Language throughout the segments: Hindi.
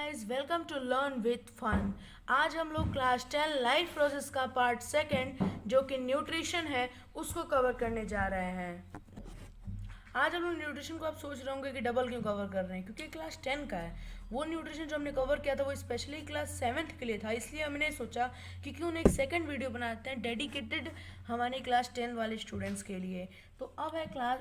Guys, welcome to learn with fun. आज हम लोग क्लास 10 लाइफ प्रोसेस का पार्ट सेकंड जो कि न्यूट्रिशन है उसको कवर करने जा रहे हैं। आज हम लोग न्यूट्रिशन को आप सोच रहे होंगे कि डबल क्यों कवर कर रहे हैं, क्योंकि क्लास 10 का है। वो न्यूट्रिशन जो हमने कवर किया था वो स्पेशली क्लास 7th के लिए था, इसलिए हमने सोचा कि क्यों ना एक सेकंड वीडियो बनाते हैं डेडिकेटेड हमारे क्लास 10 वाले स्टूडेंट्स के लिए। तो अब है क्लास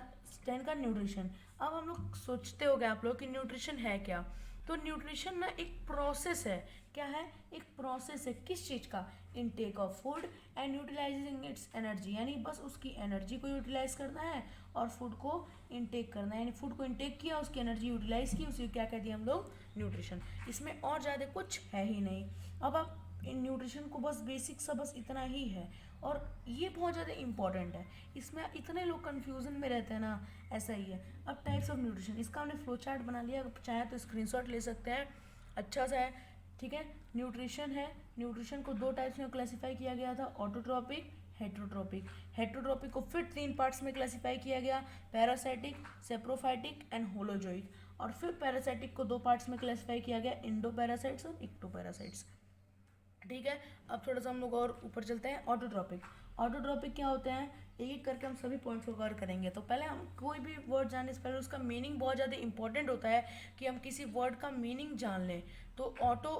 10 का न्यूट्रिशन। अब हम लोग सोचते होंगे आप लोग कि न्यूट्रिशन है क्या। तो न्यूट्रिशन ना एक प्रोसेस है। क्या है? एक प्रोसेस है। किस चीज़ का? Intake of food and utilising its energy, यानी बस उसकी एनर्जी को यूटिलाइज करना है और फूड को इनटेक करना है। यानी फूड को इनटेक किया, उसकी एनर्जी यूटिलाइज की, उसी को क्या कहते हैं हम लोग? न्यूट्रिशन। इसमें और ज़्यादा कुछ है ही नहीं। अब आप इन न्यूट्रिशन को बस बेसिक सा बस इतना ही है, और ये बहुत ज़्यादा इंपॉर्टेंट है। इसमें इतने लोग कन्फ्यूज़न में रहते हैं ना, ऐसा ही है। अब टाइप्स ऑफ न्यूट्रिशन, इसका हमने फ्लो चार्ट बना लिया, अगर चाहे तो स्क्रीनशॉट ले सकते हैं, अच्छा सा है। ठीक है, न्यूट्रिशन है। न्यूट्रिशन को दो टाइप्स में क्लासीफाई किया गया था, ऑटोट्रॉपिक, हेट्रोट्रॉपिक। हेट्रोट्रॉपिक को फिर 3 पार्ट्स में क्लासीफाई किया गया, पैरासाइटिक, सेप्रोफाइटिक एंड होलोजोइक। और फिर पैरासाइटिक को 2 पार्ट्स में क्लासीफाई किया गया, इंडोपैरासाइट्स और इक्टोपैरासाइट्स। ठीक है, अब थोड़ा सा हम लोग और ऊपर चलते हैं। ऑटोट्रॉपिक। ऑटोट्रॉपिक क्या होते हैं, एक एक करके हम सभी पॉइंट्स को कवर करेंगे। तो पहले हम कोई भी वर्ड जानने से पहले उसका मीनिंग बहुत ज़्यादा इंपॉर्टेंट होता है कि हम किसी वर्ड का मीनिंग जान लें। तो ऑटो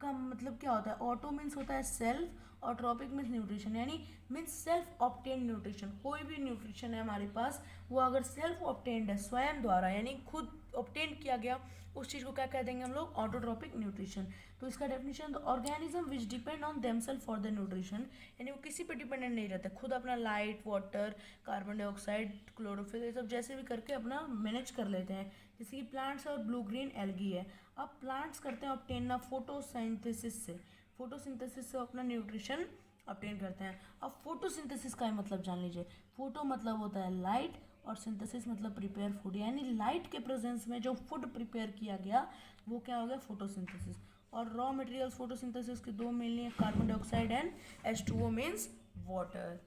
का मतलब क्या होता है? ऑटो मीन्स होता है सेल्फ, और ट्रॉपिक मीन्स न्यूट्रिशन, यानी मीन्स सेल्फ ऑब्टेन न्यूट्रिशन। कोई भी न्यूट्रिशन है हमारे पास, वो अगर सेल्फ ऑब्टेन्ड है, स्वयं द्वारा, यानी खुद ऑब्टेन किया गया, उस चीज़ को क्या कह देंगे हम लोग? Autotrophic nutrition. तो इसका definition, the organism which depend on themself for the nutrition, यानी वो किसी पे डिपेंडेंट नहीं रहते, खुद अपना light, water, carbon dioxide, chlorophyll, ये सब जैसे भी करके अपना मैनेज कर लेते हैं। जैसे कि प्लांट्स और ब्लू ग्रीन एल्गी है। अब प्लांट्स करते हैं ऑब्टेन ना फोटोसिंथेसिस से, फोटोसिंथेसिस से अपना न्यूट्रिशन ऑब्टेन करते हैं। अब फोटोसिंथेसिस का मतलब जान लीजिए। फोटो मतलब होता है लाइट, और सिंथेसिस मतलब प्रिपेयर फूड, यानी लाइट के प्रेजेंस में जो फूड प्रिपेयर किया गया वो क्या हो गया? फोटोसिंथेसिस। और रॉ मटेरियल्स फोटोसिंथेसिस के 2 mainly, carbon dioxide and H2O means water.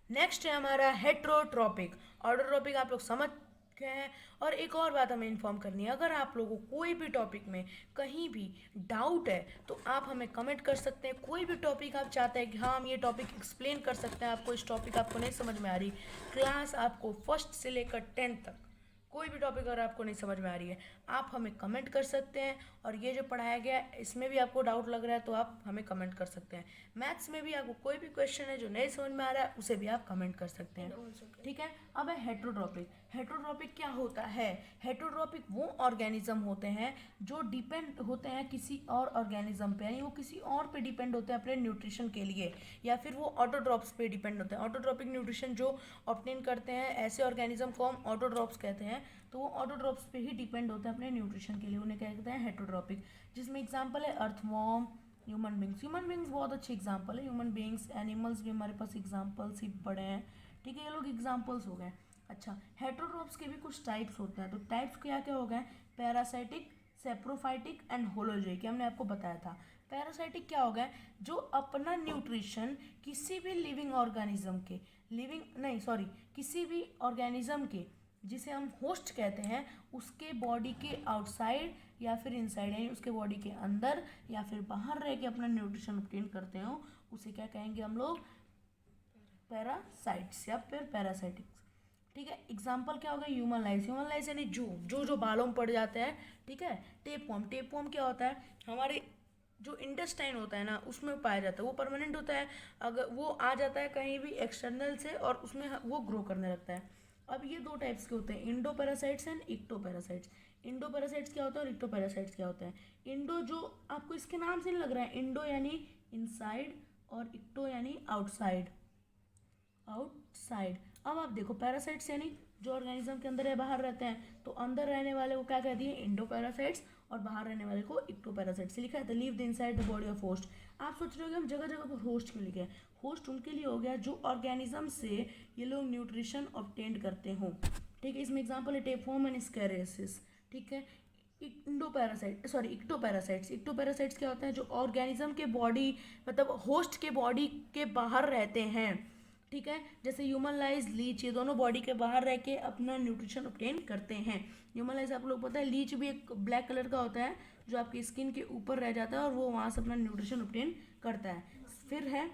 Next है हमारा हेट्रोट्रॉपिक। ऑटोट्रॉपिक आप लोग समझ गए हैं। और एक और बात हमें इन्फॉर्म करनी है, अगर आप लोगों को कोई भी टॉपिक में कहीं भी डाउट है तो आप हमें कमेंट कर सकते हैं। कोई भी टॉपिक आप चाहते हैं कि हाँ हम ये टॉपिक एक्सप्लेन कर सकते हैं, आपको इस टॉपिक आपको नहीं समझ में आ रही, क्लास आपको फर्स्ट से लेकर 10th तक कोई भी टॉपिक अगर आपको नहीं समझ में आ रही है, आप हमें कमेंट कर सकते हैं। और ये जो पढ़ाया गया है इसमें भी आपको डाउट लग रहा है तो आप हमें कमेंट कर सकते हैं। मैथ्स में भी आपको कोई भी क्वेश्चन है जो नहीं समझ में आ रहा है उसे भी आप कमेंट कर सकते हैं। ठीक है, अब है हेट्रोट्रॉपिक। हेट्रोट्रॉपिक क्या होता है? हेट्रोट्रॉपिक वो ऑर्गेनिज्म होते हैं जो डिपेंड होते हैं किसी और ऑर्गेनिज्म पे, यानी वो किसी और पे डिपेंड होते हैं अपने न्यूट्रिशन के लिए, या फिर वो ऑटोट्रॉप्स पे डिपेंड होते हैं। ऑटोट्रॉपिक न्यूट्रिशन जो ऑब्टेन करते हैं, ऐसे ऑर्गेनिज्म को हम ऑटोट्रॉप्स कहते हैं। तो वो ऑटोट्रॉप्स पे ही डिपेंड होते हैं अपने न्यूट्रिशन के लिए, उन्हें क्या कहते हैं? हेट्रोट्रॉपिक। जिसमें एग्जांपल है earthworm, human beings. Human beings बहुत अच्छे एग्जांपल है, ह्यूमन बींग्स। एनिमल्स भी हमारे पास एग्जांपल्स ही पड़े हैं। ठीक है, ये लोग एग्जांपल्स हो गए। अच्छा, हेट्रोट्रॉप्स के भी कुछ टाइप्स होते हैं। तो टाइप्स क्या क्या हो गए? पैरासाइटिक, सेप्रोफाइटिक एंड होलोजोइक, हमने आपको बताया था। पैरासाइटिक क्या हो गया? जो अपना न्यूट्रिशन किसी भी लिविंग ऑर्गेनिज्म के, किसी भी ऑर्गेनिज्म के जिसे हम होस्ट कहते हैं, उसके बॉडी के आउटसाइड या फिर इनसाइड, यानी उसके बॉडी के अंदर या फिर बाहर रह के अपना न्यूट्रिशन ऑब्टेन करते हो, उसे क्या कहेंगे हम लोग? पैरासाइट्स या फिर पैरासाइटिक्स। ठीक है, एग्जाम्पल क्या होगा? ह्यूमन लाइस। ह्यूमन लाइस यानी जो बालों में पड़ जाते हैं। ठीक है, टेपवर्म। टेपवर्म क्या होता है? हमारे जो इंटेस्टाइन होता है ना, उसमें पाया जाता है, वो परमानेंट होता है। अगर वो आ जाता है कहीं भी एक्सटर्नल से और उसमें वो ग्रो करने लगता है। अब ये 2 टाइप्स के होते हैं, Indo parasites and ecto parasites. Indo parasites क्या होता है और इक्टो पैरासाइट्स क्या होता है? इंडो, जो आपको इसके नाम से नहीं लग रहा है, इंडो यानी इनसाइड और इक्टो यानी आउटसाइड, आउटसाइड। अब आप देखो, पैरासाइट्स यानी जो ऑर्गेनिज्म के अंदर है, बाहर रहते हैं, तो अंदर रहने वाले को क्या कहती है? इंडो पैरासाइट्स, और बाहर रहने वाले को इक्टो पैरासाइट्स। लिखा है the live the inside the body of host. आप सोच रहे हो कि हम जगह जगह पर होस्ट क्यों लिखे हैं? होस्ट उनके लिए हो गया जो ऑर्गेनिज्म से ये लोग न्यूट्रिशन ऑब्टेन करते हो। ठीक है, इसमें एग्जाम्पल है टेपवर्म एंड स्कैरियोसिस। ठीक है, इक्टोपैरासाइट्स। इक्टोपैरासाइट्स क्या होता है? जो ऑर्गेनिज्म के बॉडी, मतलब होस्ट के बॉडी के बाहर रहते हैं। ठीक है, जैसे ह्यूमन लाइस, लीच, ये दोनों बॉडी के बाहर रह के अपना न्यूट्रिशन ऑब्टेन करते हैं। ह्यूमन लाइस आप लोग पता है, लीच भी एक ब्लैक कलर का होता है, जो आपकी स्किन के ऊपर रह जाता है और वो वहाँ से अपना न्यूट्रिशन ऑब्टेन करता है। फिर है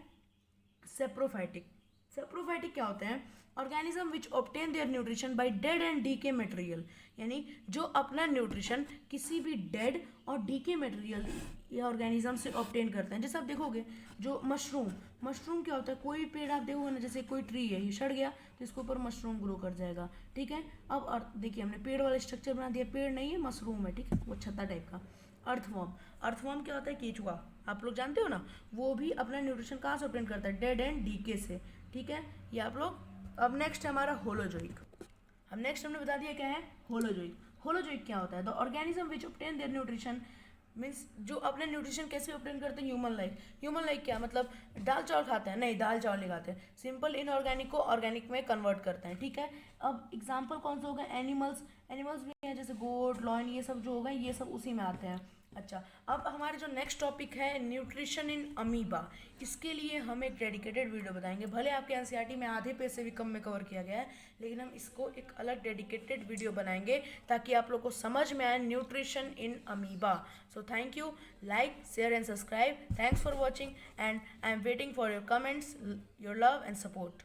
सेप्रोफाइटिक। सेप्रोफाइटिक क्या होते हैं? Organism which obtain their nutrition by dead and decay material, यानी जो अपना न्यूट्रिशन किसी भी डेड और डीके मटेरियल या ऑर्गेनिज्म से ऑब्टेन करते हैं। जैसे आप देखोगे जो मशरूम क्या होता है, कोई पेड़ आप देखोगे ना, जैसे कोई ट्री है, ये सड़ गया तो इसके ऊपर मशरूम ग्रो कर जाएगा, ठीक है। अब देखिए हमने पेड़ वाला स्ट्रक्चर बना दिया, पेड़ नहीं है मशरूम है, ठीक है, वो छत्ता टाइप का। अर्थवॉर्म क्या होता है? केचुआ, आप लोग जानते हो ना, वो भी अपना न्यूट्रिशन कहाँ से ऑब्टेन करता है? डेड एंड डीके से, ठीक है। ये आप लोग। अब नेक्स्ट है हमारा होलोजोइक। हमने बता दिया क्या है? होलोजोइक क्या होता है? The organism which obtain their nutrition, means जो अपने न्यूट्रिशन कैसे ऑब्टेन करते हैं? ह्यूमन लाइक क्या मतलब? दाल चावल खाते हैं? नहीं, दाल चावल नहीं खाते हैं। सिंपल इनऑर्गेनिक को ऑर्गेनिक में कन्वर्ट करते हैं, ठीक है। अब एग्जाम्पल कौन सा होगा? एनिमल्स भी हैं, जैसे गोट, लॉयन, ये सब जो होगा ये सब उसी में आते हैं। अच्छा, अब हमारे जो नेक्स्ट टॉपिक है न्यूट्रिशन इन अमीबा, इसके लिए हम एक डेडिकेटेड वीडियो बताएंगे। भले आपके एनसीईआरटी में आधे पे से भी कम में कवर किया गया है, लेकिन हम इसको एक अलग डेडिकेटेड वीडियो बनाएंगे ताकि आप लोग को समझ में आए nutrition in amoeba. So thank you, like, share and subscribe. Thanks for watching and I am waiting for your comments, your love and support.